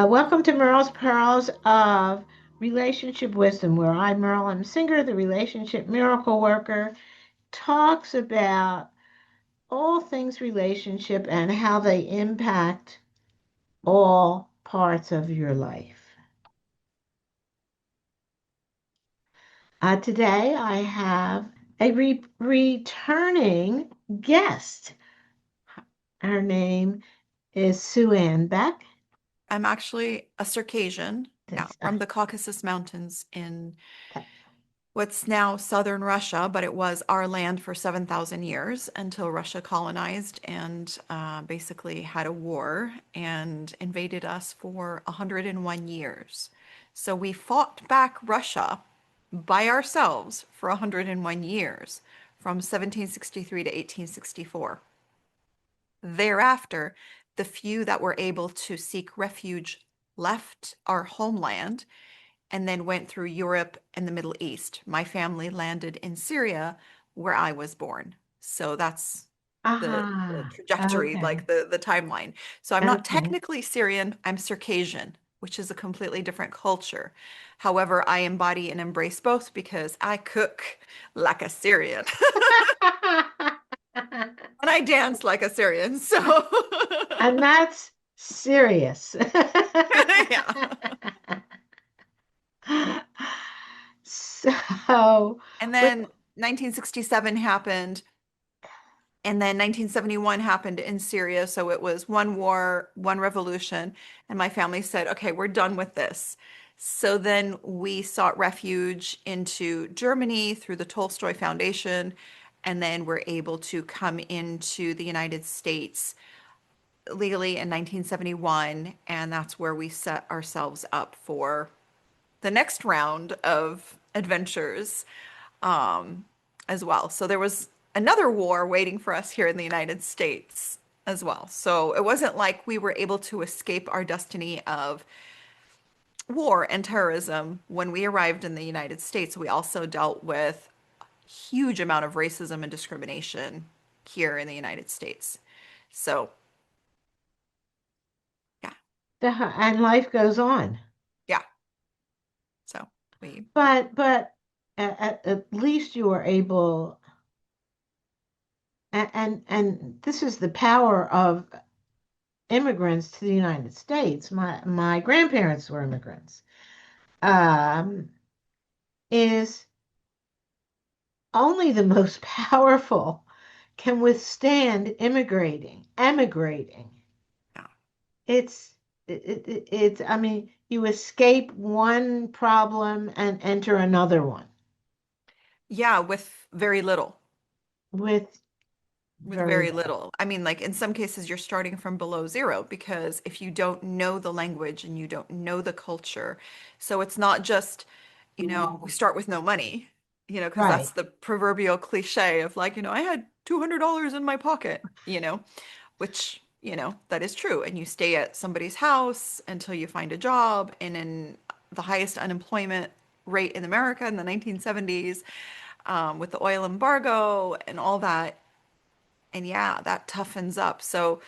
Welcome to Merle's Pearls of Relationship Wisdom, where I, Merle and Singer, the relationship miracle worker, talks about all things relationship and how they impact all parts of your life. Today, I have a returning guest. Her name is Suhein Beck. I'm actually a Circassian, yeah, That's, from the Caucasus Mountains in uh, what's now southern Russia, but it was our land for 7,000 years until Russia colonized and basically had a war and invaded us for 101 years. So we fought back Russia by ourselves for 101 years, from 1763 to 1864. Thereafter, the few that were able to seek refuge left our homeland and then went through Europe and the Middle East. My family landed in Syria, where I was born. So that's the trajectory, okay, like the timeline. So I'm not okay. technically Syrian, I'm Circassian, which is a completely different culture. However, I embody and embrace both because I cook like a Syrian and I dance like a Syrian. So And that's serious. yeah. So, And with then 1967 happened, and then 1971 happened in Syria. So it was one war, one revolution. And my family said, okay, we're done with this. So then we sought refuge into Germany through the Tolstoy Foundation. And then we're able to come into the United States legally in 1971. And that's where we set ourselves up for the next round of adventures as well. So there was another war waiting for us here in the United States as well. So it wasn't like we were able to escape our destiny of war and terrorism when we arrived in the United States. We also dealt with a huge amount of racism and discrimination here in the United States. So yeah, and life goes on. yeah. So we, But at least you were able, and this is the power of immigrants to the United States. My grandparents were immigrants. Um, is only the most powerful can withstand emigrating. yeah. It's it's I mean, you escape one problem and enter another one Yeah, with very little. with With very very little. little. I mean, like in some cases, you're starting from below zero because if you don't know the language and you don't know the culture, so it's not just, we start with no money, because that's Right. the proverbial cliche of like, I had $200 in my pocket, which, that is true. And you stay at somebody's house until you find a job. And in the highest unemployment rate in America in the 1970s, with the oil embargo and all that, and yeah, that toughens up. So,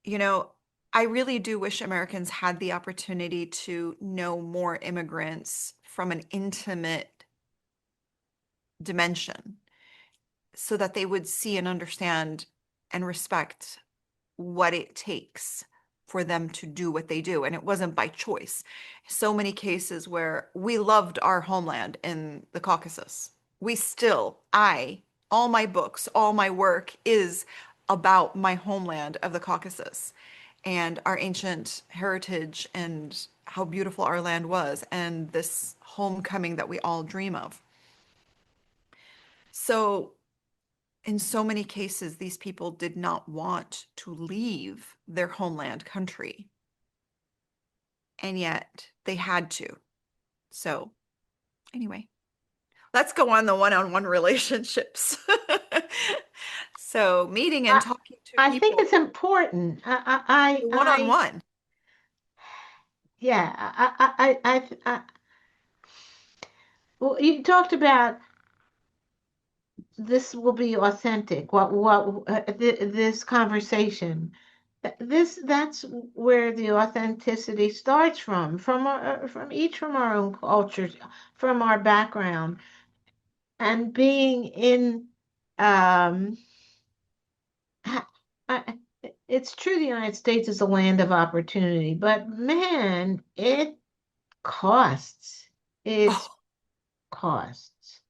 you know, I really do wish Americans had the opportunity to know more immigrants from an intimate dimension so that they would see and understand and respect what it takes for them to do what they do. And it wasn't by choice. So many cases where we loved our homeland in the Caucasus. All my books, all my work is about my homeland of the Caucasus and our ancient heritage and how beautiful our land was and this homecoming that we all dream of. So in so many cases, these people did not want to leave their homeland country, and yet they had to. So, anyway, let's go on the one-on-one relationships. So, meeting and I talking to I think people it's important. one-on-one. Yeah. Well, you talked about this will be authentic. This conversation, that's where the authenticity starts from each from our own cultures, from our background, and being in. Um, ha- I, it's true the United States is a land of opportunity, but man, it costs. It Oh, costs.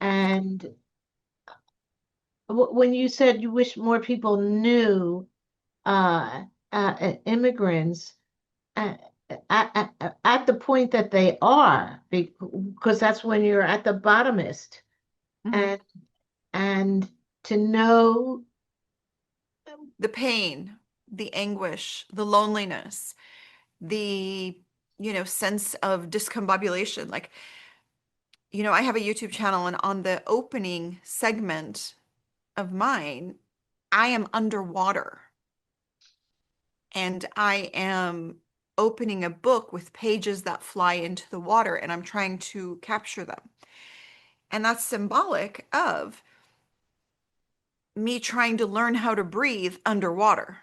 And when you said you wish more people knew immigrants uh, at the point that they are, because that's when you're at the bottomest, mhm. and and to know, The pain, the anguish, the loneliness, the, sense of discombobulation. Like, I have a YouTube channel, and on the opening segment of mine, I am underwater and I am opening a book with pages that fly into the water and I'm trying to capture them. And that's symbolic of me trying to learn how to breathe underwater.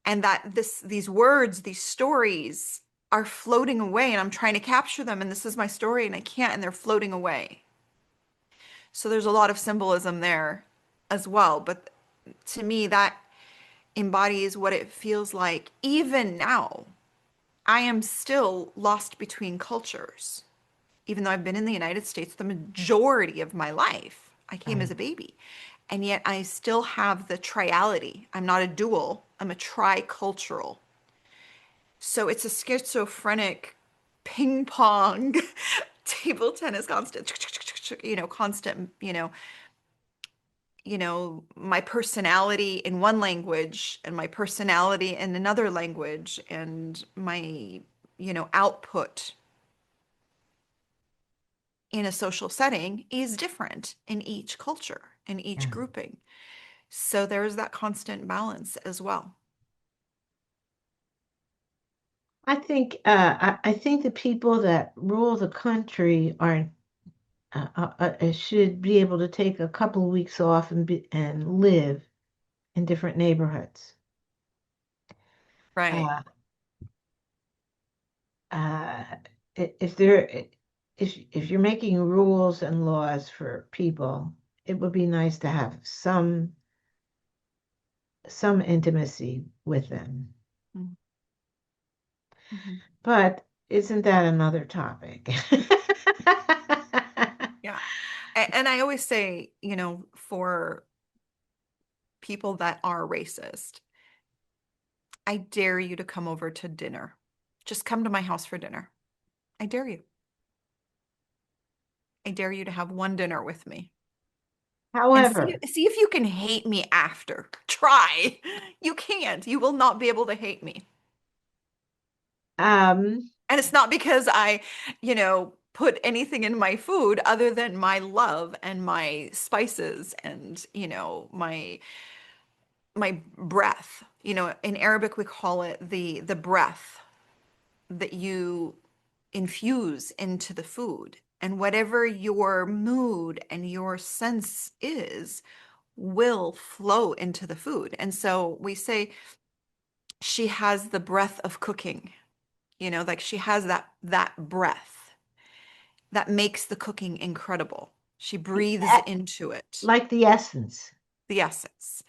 And that these words, these stories are floating away and I'm trying to capture them and this is my story and I can't and they're floating away. So there's a lot of symbolism there as well, but to me that embodies what it feels like even now. I am still lost between cultures. Even though I've been in the United States the majority of my life, I came as right, a baby. And yet I still have the triality. I'm not a dual, I'm a tricultural. So it's a schizophrenic ping pong table tennis constant, constant, my personality in one language and my personality in another language and my, output in a social setting is different in each culture, in each yeah. grouping. So there's that constant balance as well. I think the people that rule the country are should be able to take a couple of weeks off and live in different neighborhoods. Right. Uh, uh, if there if you're making rules and laws for people, it would be nice to have some intimacy with them. Mm-hmm. But isn't that another topic? Yeah. And I always say, for people that are racist, I dare you to come over to dinner. Just come to my house for dinner. I dare you. I dare you to have one dinner with me and However, see if you can hate me after. Try. You can't. You will not be able to hate me. um, And it's not because I, put anything in my food other than my love and my spices and, my breath. In Arabic we call it the breath that you infuse into the food. And whatever your mood and your sense is will flow into the food. And so we say she has the breath of cooking, like she has that breath that makes the cooking incredible. She breathes e- into it, like the essence. the essence.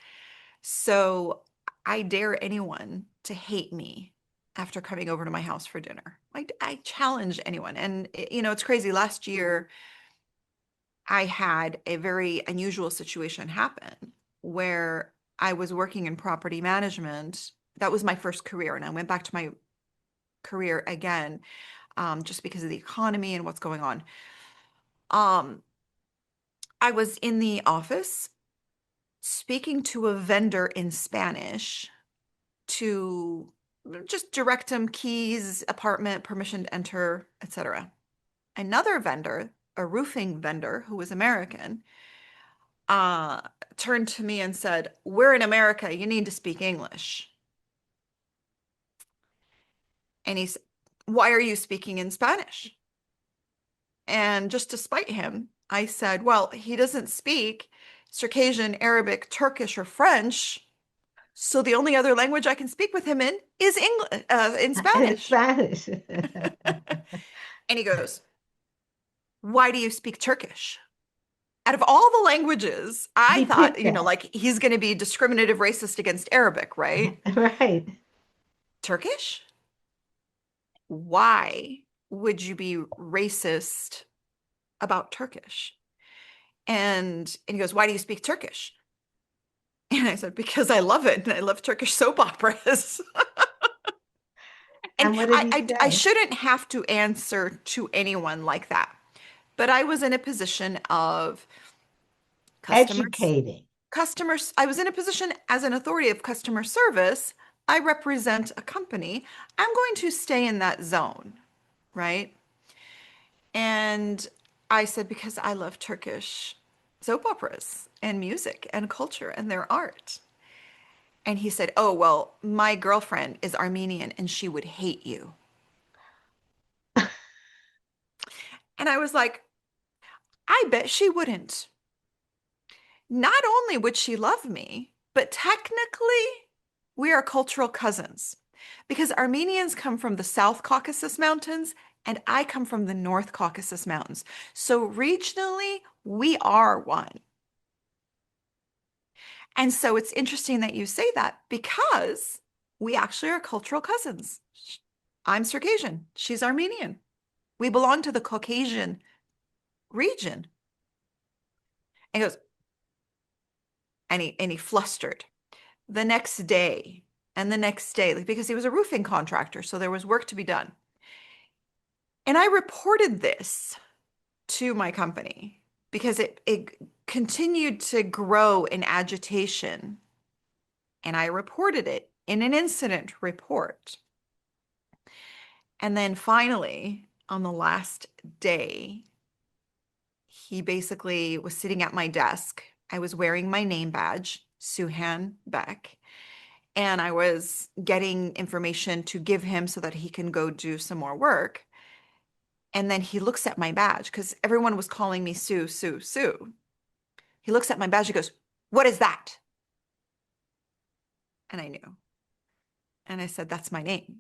So I dare anyone to hate me after coming over to my house for dinner. I challenge anyone. And, it's crazy. Last year, I had a very unusual situation happen where I was working in property management. That was my first career. And I went back to my career again, just because of the economy and what's going on. Um, I was in the office speaking to a vendor in Spanish to just direct him keys, apartment, permission to enter, etc. Another vendor, a roofing vendor who was American, uh, turned to me and said, "We're in America. You need to speak English." And he said, "Why are you speaking in Spanish?" And just to spite him, I said, well, he doesn't speak Circassian, Arabic, Turkish, or French. So the only other language I can speak with him in is English, in And it's Spanish. Spanish. And he goes, why do you speak Turkish? Out of all the languages, I He thought, picked that. like he's going to be discriminative racist against Arabic, right? Right. Turkish? Why would you be racist about Turkish? And he goes, why do you speak Turkish? And I said, because I love it. And I love Turkish soap operas. And And what did he I say? shouldn't have to answer to anyone like that. But I was in a position of customers, Educating. customers. I was in a position as an authority of customer service. I represent a company. I'm going to stay in that zone, right? And I said, because I love Turkish soap operas and music and culture and their art. And he said, oh, well, my girlfriend is Armenian and she would hate you. And I was like, I bet she wouldn't. Not only would she love me, but technically, we are cultural cousins because Armenians come from the South Caucasus Mountains and I come from the North Caucasus Mountains. So regionally, we are one. And so it's interesting that you say that because we actually are cultural cousins. I'm Circassian, she's Armenian. We belong to the Caucasian region. And he goes, and he flustered. The next day and the next day, like, because he was a roofing contractor, so there was work to be done. And I reported this to my company because it continued to grow in agitation. And I reported it in an incident report. And then finally, on the last day, he basically was sitting at my desk. I was wearing my name badge, Suhein Beck, and I was getting information to give him so that he can go do some more work. And then he looks at my badge because everyone was calling me Sue, Sue, Sue. He looks at my badge. He goes, what is that? And I knew. And I said, that's my name.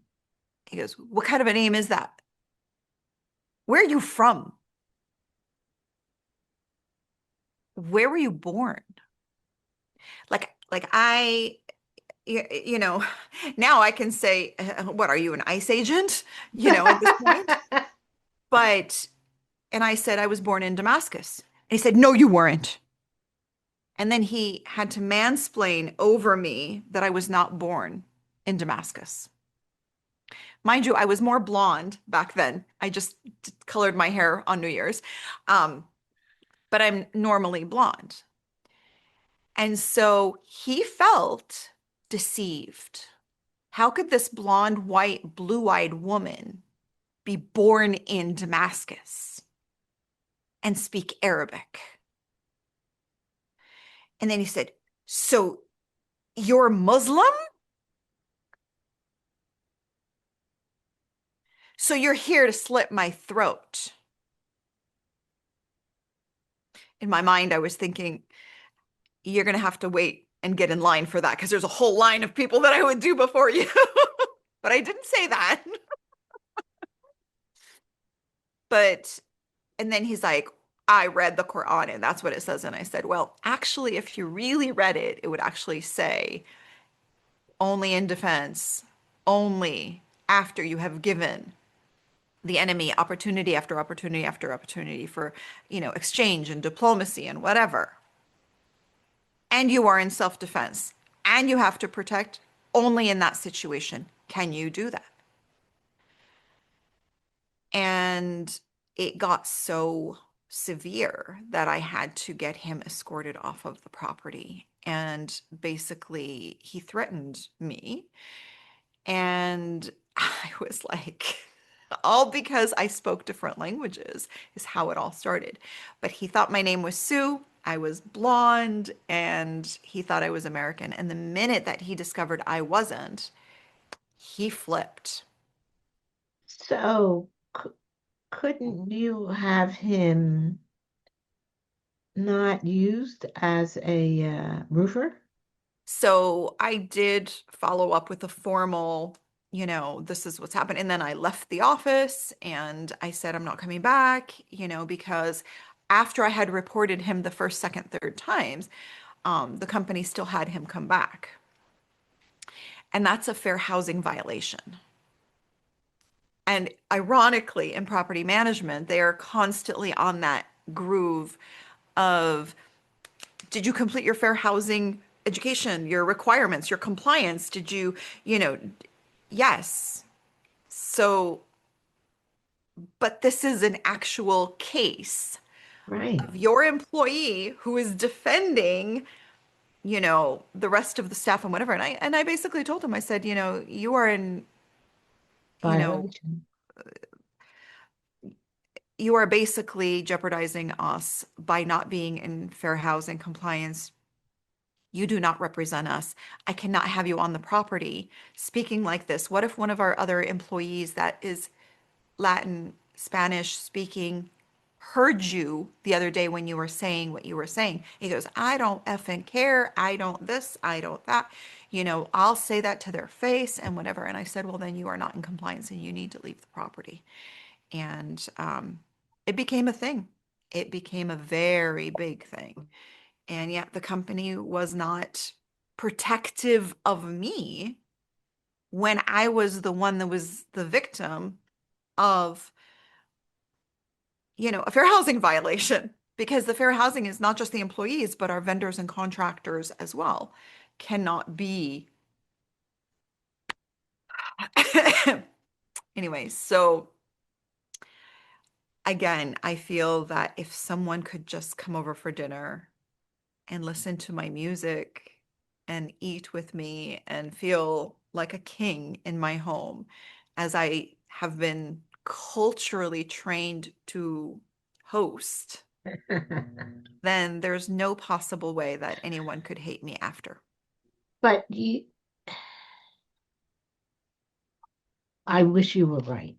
He goes, what kind of a name is that? Where are you from? Where were you born? Like now I can say, what are you, an ICE agent? At this point. But, and I said, I was born in Damascus. And he said, no, you weren't. And then he had to mansplain over me that I was not born in Damascus. Mind you, I was more blonde back then. I just colored my hair on New Year's. Um, but I'm normally blonde. And so he felt deceived. How could this blonde, white, blue-eyed woman be born in Damascus and speak Arabic? And then he said, so you're Muslim? So you're here to slit my throat. In my mind, I was thinking, you're going to have to wait and get in line for that because there's a whole line of people that I would do before you. But I didn't say that. But, and then he's like, I read the Quran and that's what it says. And I said, well, actually, if you really read it, it would actually say only in defense, only after you have given the enemy opportunity after opportunity after opportunity for, exchange and diplomacy and whatever. And you are in self-defense and you have to protect only in that situation. Can you do that? And it got so severe that I had to get him escorted off of the property. And basically, he threatened me. And I was like, all because I spoke different languages is how it all started. But he thought my name was Sue. I was blonde and he thought I was American. And the minute that he discovered I wasn't, he flipped. So couldn't you have him not used as a roofer? So I did follow up with a formal, this is what's happened. And then I left the office and I said, I'm not coming back, because after I had reported him the first, second, third times, the company still had him come back. And that's a fair housing violation. And ironically, in property management, they are constantly on that groove of, did you complete your fair housing education, your requirements, your compliance? Did you, you know, yes. So, but this is an actual case Right. of your employee who is defending, the rest of the staff and whatever. And I basically told him, I said, you are in, you know, Violation. you are basically jeopardizing us by not being in fair housing compliance. You do not represent us. I cannot have you on the property speaking like this. What if one of our other employees that is Latin, Spanish speaking heard you the other day when you were saying what you were saying? He goes, I don't effing care. I don't this, I don't that. I'll say that to their face and whatever. And I said, well, then you are not in compliance and you need to leave the property. And it became a thing. It became a very big thing. And yet the company was not protective of me when I was the one that was the victim of, a fair housing violation. Because the fair housing is not just the employees, but our vendors and contractors as well cannot be. Anyway, so again, I feel that if someone could just come over for dinner and listen to my music and eat with me and feel like a king in my home, as I have been culturally trained to host, then there's no possible way that anyone could hate me after. But I wish you were right.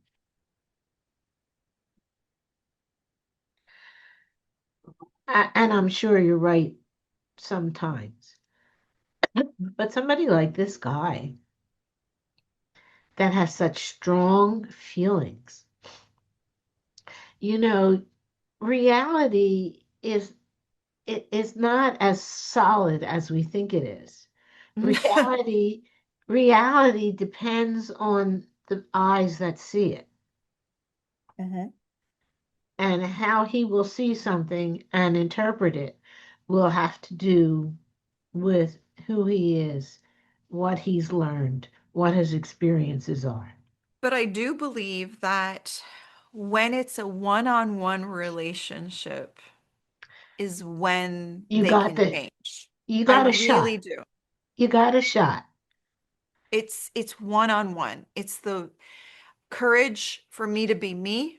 And I'm sure you're right sometimes. But somebody like this guy that has such strong feelings, you know, reality is not as solid as we think it is. Reality reality depends on the eyes that see it Mhm. and how he will see something and interpret it will have to do with who he is, what he's learned, what his experiences are. But I do believe that when it's a one-on-one relationship is when You they got can the change. you I got a shot. really do. You got a shot. It's one-on-one. It's the courage for me to be me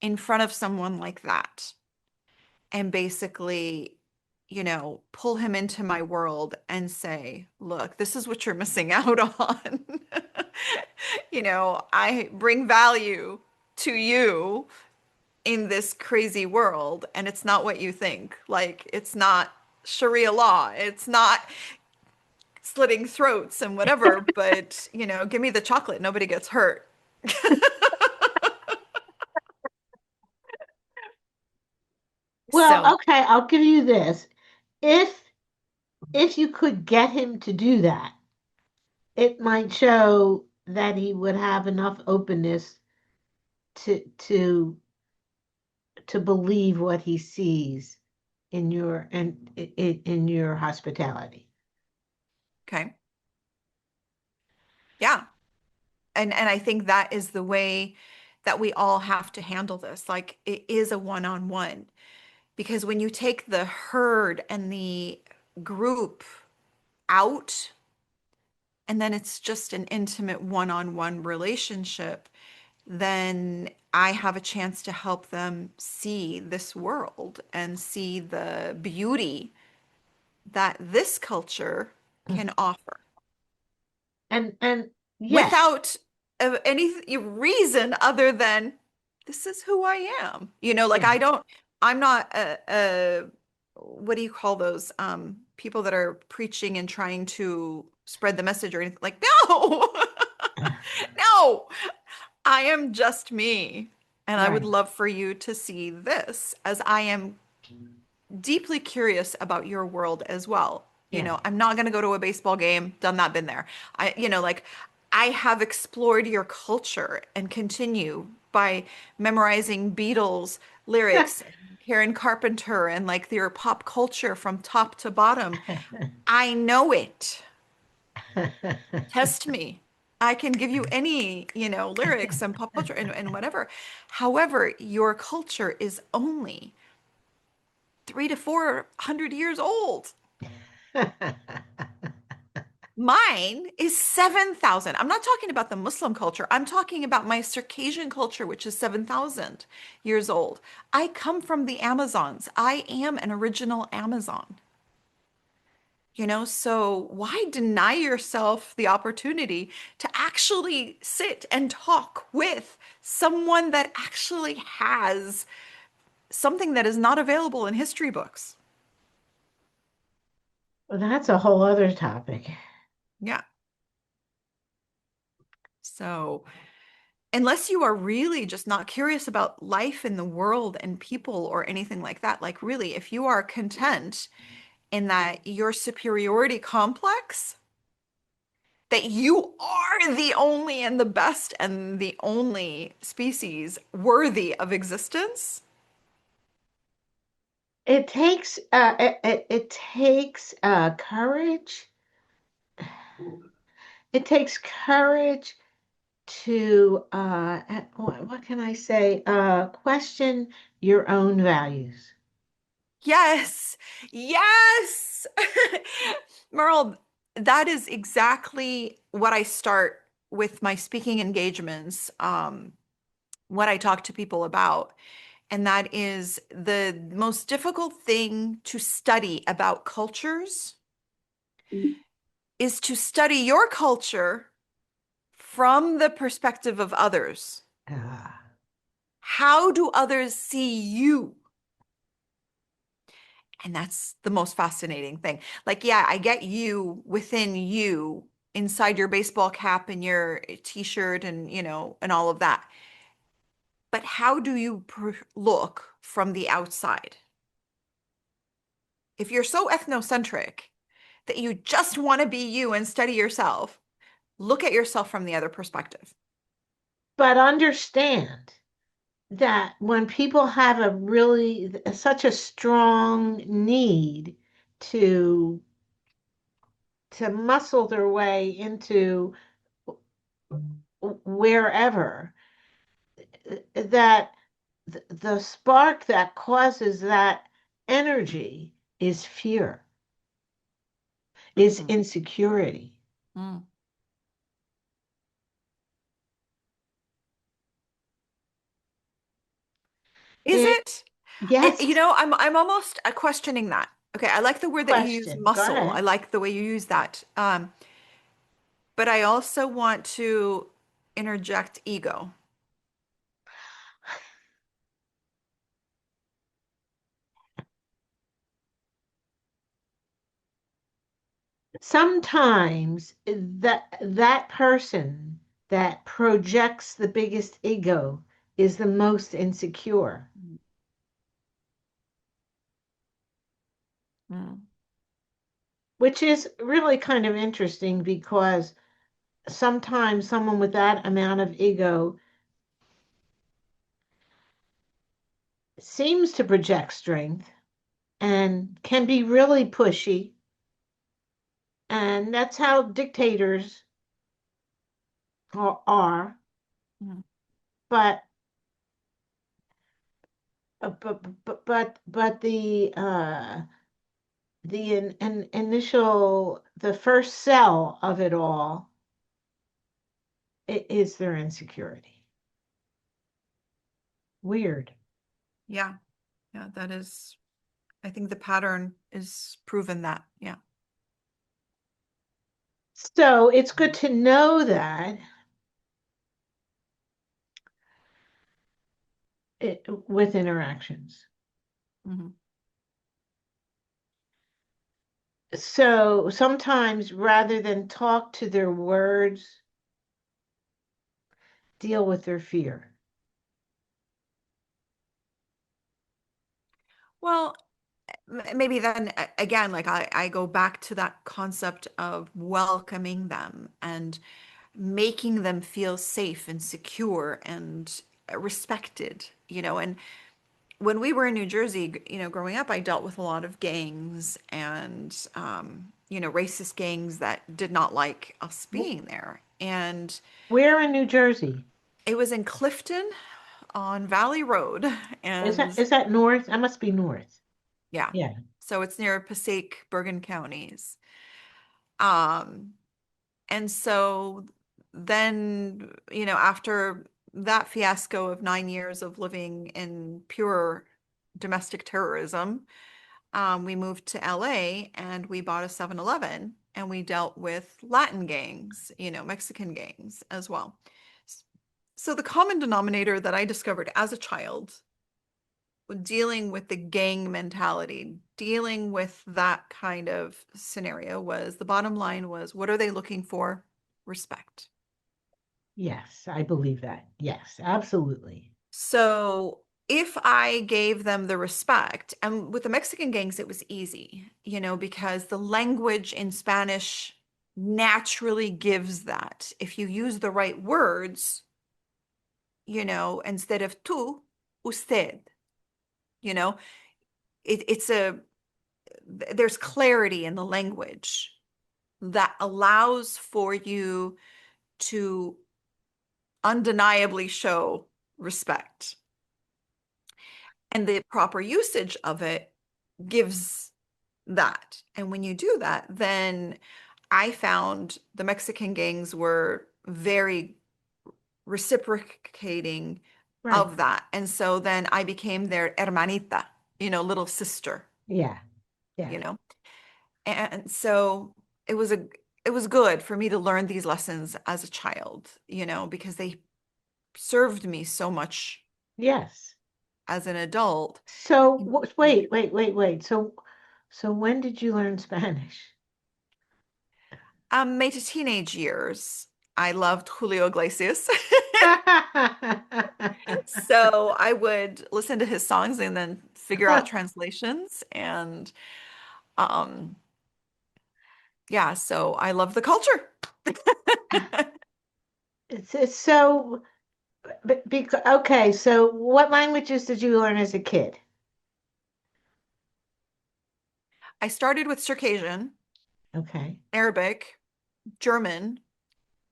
in front of someone like that and basically, pull him into my world and say, look, this is what you're missing out on. I bring value to you in this crazy world, and it's not what you think. Like, it's not Sharia law, it's not slitting throats and whatever, but, give me the chocolate, nobody gets hurt. Well, So, okay, I'll give you this. If if you could get him to do that, it might show that he would have enough openness to to to believe what he sees in your and in your hospitality. okay. Yeah. And I think that is the way that we all have to handle this. Like it is a one-on-one because when you take the herd and the group out and then it's just an intimate one-on-one relationship, then I have a chance to help them see this world and see the beauty that this culture can offer And yes, without any reason other than this is who I am. You know, like Yeah. I'm not what do you call those people that are preaching and trying to spread the message or anything? Like, no, no, I am just me. And I would Right. love for you to see this as I am deeply curious about your world as well. You Yeah. know, I'm not going to go to a baseball game, done that, been there. Like I have explored your culture and continue by memorizing Beatles lyrics, Karen Carpenter, and like their pop culture from top to bottom. I know it. Test me. I can give you any, lyrics and pop culture and whatever. However, your culture is only 300 to 400 years old. Mine is 7,000. I'm not talking about the Muslim culture. I'm talking about my Circassian culture, which is 7,000 years old. I come from the Amazons. I am an original Amazon. So why deny yourself the opportunity to actually sit and talk with someone that actually has something that is not available in history books? Well, that's a whole other topic. Yeah. So unless you are really just not curious about life in the world and people or anything like that, like really, if you are content in that your superiority complex, that you are the only and the best and the only species worthy of existence. It takes courage. It takes courage to what can I say? Question your own values. Yes, yes. Merle, that is exactly what I start with my speaking engagements, what I talk to people about. And that is the most difficult thing to study about cultures is to study your culture from the perspective of others. Ah. How do others see you? And that's the most fascinating thing. Like, yeah, I get you within you inside your baseball cap and your t-shirt and, and all of that. But how do you look from the outside? If you're so ethnocentric that you just want to be you and study yourself, look at yourself from the other perspective. But understand that when people have a really such a strong need to muscle their way into wherever, that the spark that causes that energy is fear, is Mm, insecurity. mm. Is It, it? yes, I'm almost questioning that. Okay, I like the word that you use, question. Go muscle. I ahead. like the way you use that. But I also want to interject ego. Sometimes that person that projects the biggest ego is the most insecure, Mm. which is really kind of interesting because sometimes someone with that amount of ego seems to project strength and can be really pushy. And that's how dictators are. Mm. But but the initial, the first cell of it all is their insecurity. Weird. Yeah, yeah, that is, I think the pattern is proven that. Yeah. So it's good to know that with interactions. Mhm. So sometimes rather than talk to their words, deal with their fear. Well, maybe then again, like I go back to that concept of welcoming them and making them feel safe and secure and respected, and when we were in New Jersey, growing up, I dealt with a lot of gangs and, racist gangs that did not like us Wh- being there. And Where in New Jersey? it was in Clifton on Valley Road. Is that And is that north? That must be north. yeah, Yeah, so it's near Passaic, Bergen counties. Um, and so then, after that fiasco of 9 years of living in pure domestic terrorism, we moved to LA and we bought a 7-Eleven and we dealt with Latin gangs, Mexican gangs as well. So the common denominator that I discovered as a child, dealing with the gang mentality, dealing with that kind of scenario, was the bottom line was, what are they looking for? Respect. yes, I believe that. Yes, absolutely. So if I gave them the respect, and with the Mexican gangs, it was easy, because the language in Spanish naturally gives that. If you use the right words, instead of tú, usted, you know, it's there's clarity in the language that allows for you to undeniably show respect. And the proper usage of it gives that. And when you do that, then I found the Mexican gangs were very reciprocating Right. of that. And so then I became their hermanita, little sister, Yeah. you Yeah. know. And so it was a it was good for me to learn these lessons as a child, because they served me so much Yes. as an adult. So wait. So when did you learn Spanish? Made to teenage years, I loved Julio Iglesias. So I would listen to his songs and then figure out translations. And um, yeah, so I love the culture. So, because okay, so what languages did you learn as a kid? I started with Circassian, Okay, Arabic, German,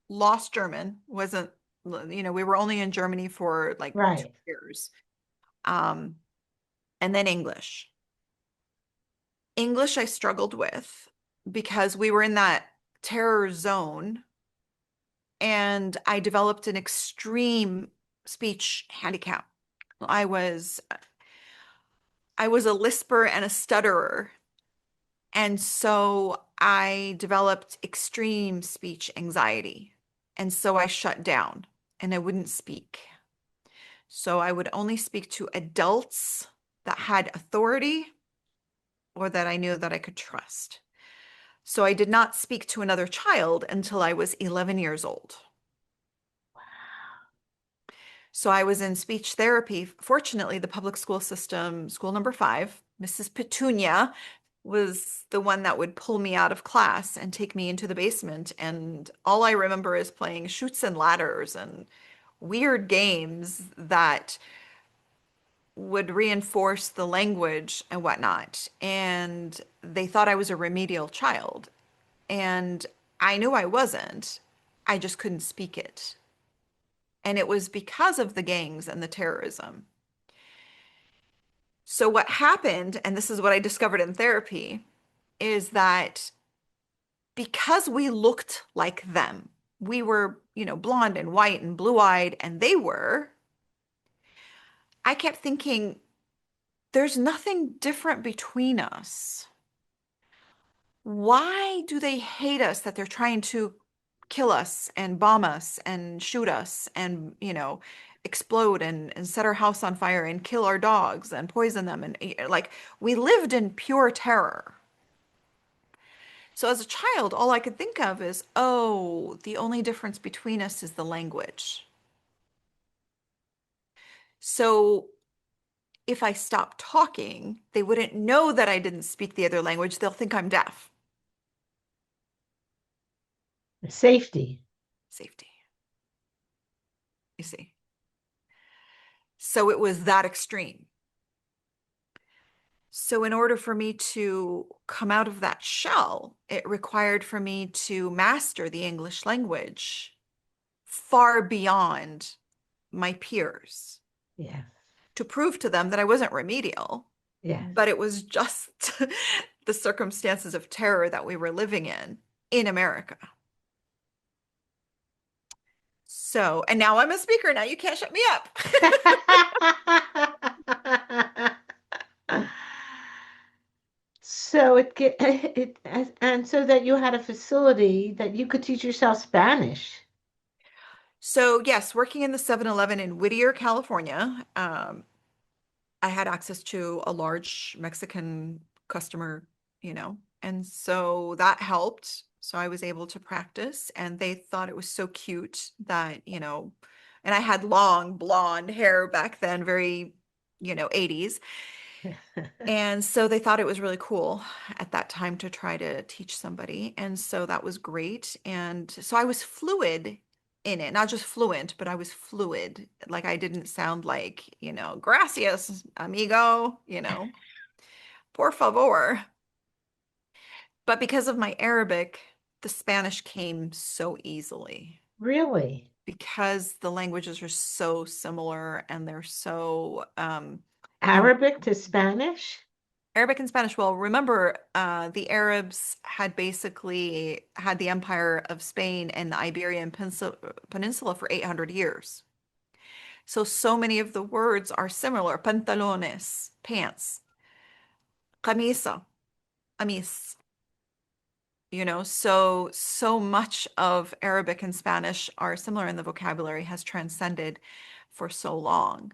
lost German, wasn't, we were only in Germany for like two right. years. Um, and then English. English I struggled with because we were in that terror zone and I developed an extreme speech handicap. I was I was a lisper and a stutterer. And so I developed extreme speech anxiety. And so I shut down and I wouldn't speak. So I would only speak to adults that had authority or that I knew that I could trust. So I did not speak to another child until I was 11 years old. So I was in speech therapy. Fortunately, the public school system, school number 5, Mrs. Petunia was the one that would pull me out of class and take me into the basement. And all I remember is playing Chutes and Ladders and weird games that would reinforce the language and whatnot. And they thought I was a remedial child. And I knew I wasn't. I just couldn't speak it. And it was because of the gangs and the terrorism. So what happened, and this is what I discovered in therapy, is that because we looked like them, we were, blonde and white and blue-eyed, and they were, I kept thinking, there's nothing different between us. Why do they hate us that they're trying to kill us and bomb us and shoot us and, explode and set our house on fire and kill our dogs and poison them. And like we lived in pure terror. So as a child, all I could think of is, oh, the only difference between us is the language. So if I stop talking, they wouldn't know that I didn't speak the other language. They'll think I'm deaf. Safety. Safety, you see. So it was that extreme. So in order for me to come out of that shell, it required for me to master the English language far beyond my peers Yes. to prove to them that I wasn't remedial, Yes. but it was just the circumstances of terror that we were living in America. So, and now I'm a speaker. Now you can't shut me up. So and so that you had a facility that you could teach yourself Spanish. So, yes, working in the 7-Eleven in Whittier, California, I had access to a large Mexican customer, and so that helped. So I was able to practice, and they thought it was so cute that, and I had long blonde hair back then, very, 80s. And so they thought it was really cool at that time to try to teach somebody. And so that was great. And so I was fluid in it, not just fluent, but I was fluid. Like I didn't sound like, gracias, amigo, por favor. But because of my Arabic, the Spanish came so easily Really? because the languages are so similar and they're so and Arabic to Spanish? Arabic and Spanish. Well, remember, the Arabs had basically had the Empire of Spain and the Iberian Peninsula for 800 years. So many of the words are similar. Pantalones, pants, camisa, amis. So much of Arabic and Spanish are similar, and the vocabulary has transcended for so long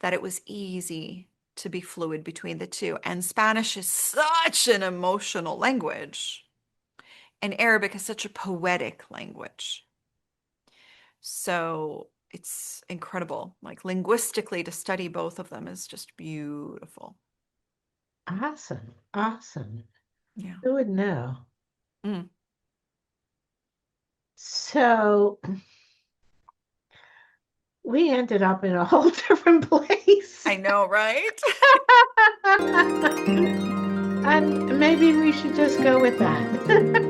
that it was easy to be fluid between the two. And Spanish is such an emotional language, and Arabic is such a poetic language. So it's incredible. Like linguistically, to study both of them is just beautiful. Awesome. Awesome. Yeah. Who would know? Mm, So we ended up in a whole different place. I know, right? And maybe we should just go with that.